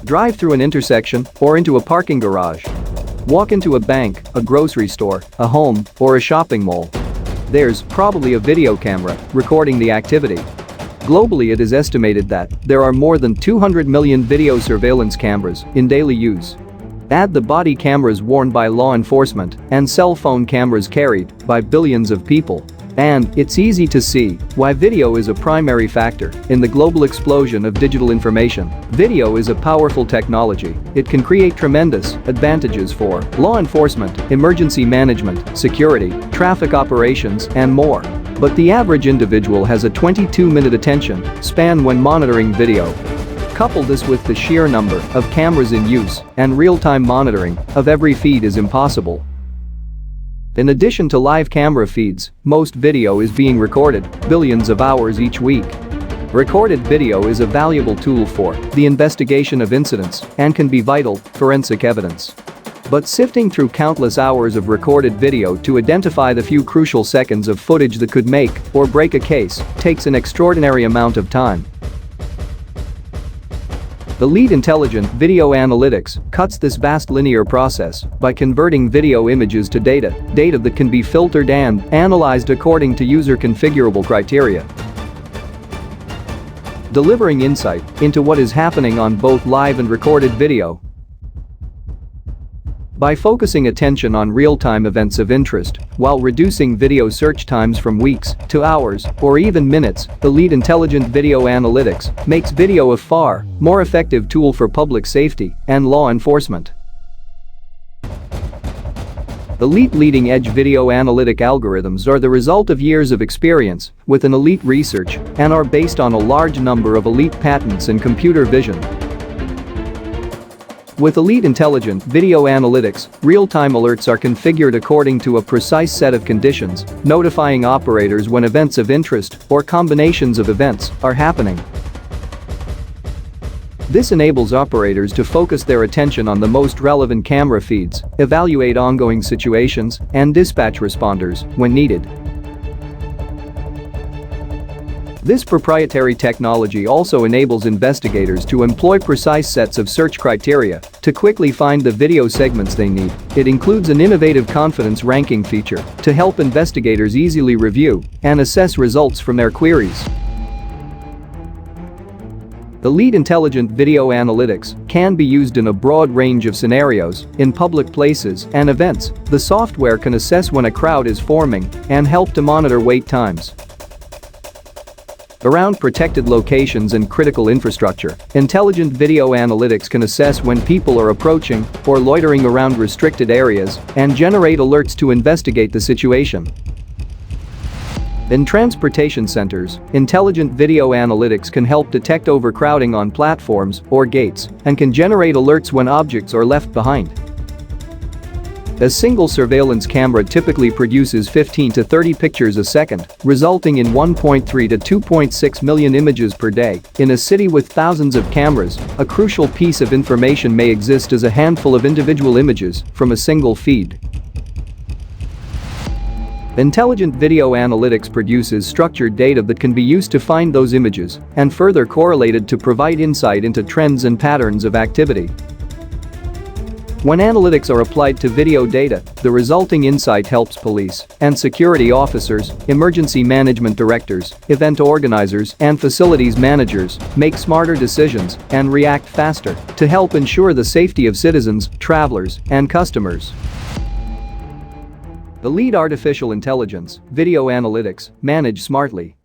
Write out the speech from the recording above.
Drive through an intersection or into a parking garage. Walk into a bank, a grocery store, a home, or a shopping mall. There's probably a video camera recording the activity. Globally, it is estimated that there are more than 200 million video surveillance cameras in daily use. Add the body cameras worn by law enforcement and cell phone cameras carried by billions of people. And it's easy to see why video is a primary factor in the global explosion of digital information. Video is a powerful technology. It can create tremendous advantages for law enforcement, emergency management, security, traffic operations, and more. But the average individual has a 22-minute attention span when monitoring video. Couple this with the sheer number of cameras in use, and real-time monitoring of every feed is impossible. In addition to live camera feeds, most video is being recorded billions of hours each week. Recorded video is a valuable tool for the investigation of incidents and can be vital forensic evidence. But sifting through countless hours of recorded video to identify the few crucial seconds of footage that could make or break a case takes an extraordinary amount of time. The lead intelligent video analytics cuts this vast linear process by converting video images to data that can be filtered and analyzed according to user configurable criteria. Delivering insight into what is happening on both live and recorded video. By focusing attention on real-time events of interest while reducing video search times from weeks to hours or even minutes, the lead intelligent video analytics makes video a far more effective tool for public safety and law enforcement. The leading-edge video analytic algorithms are the result of years of experience with an elite research and are based on a large number of elite patents in computer vision. With Elite Intelligent Video Analytics, real-time alerts are configured according to a precise set of conditions, notifying operators when events of interest or combinations of events are happening. This enables operators to focus their attention on the most relevant camera feeds, evaluate ongoing situations, and dispatch responders when needed. This proprietary technology also enables investigators to employ precise sets of search criteria to quickly find the video segments they need. It includes an innovative confidence ranking feature to help investigators easily review and assess results from their queries. The lead intelligent video analytics can be used in a broad range of scenarios in public places and events. The software can assess when a crowd is forming and help to monitor wait times. Around protected locations and critical infrastructure, intelligent video analytics can assess when people are approaching or loitering around restricted areas and generate alerts to investigate the situation. In transportation centers, intelligent video analytics can help detect overcrowding on platforms or gates and can generate alerts when objects are left behind. A single surveillance camera typically produces 15 to 30 pictures a second, resulting in 1.3 to 2.6 million images per day. In a city with thousands of cameras, a crucial piece of information may exist as a handful of individual images from a single feed. Intelligent video analytics produces structured data that can be used to find those images and further correlated to provide insight into trends and patterns of activity. When analytics are applied to video data, the resulting insight helps police and security officers, emergency management directors, event organizers, and facilities managers make smarter decisions and react faster to help ensure the safety of citizens, travelers, and customers. The lead artificial intelligence, video analytics, manage smartly.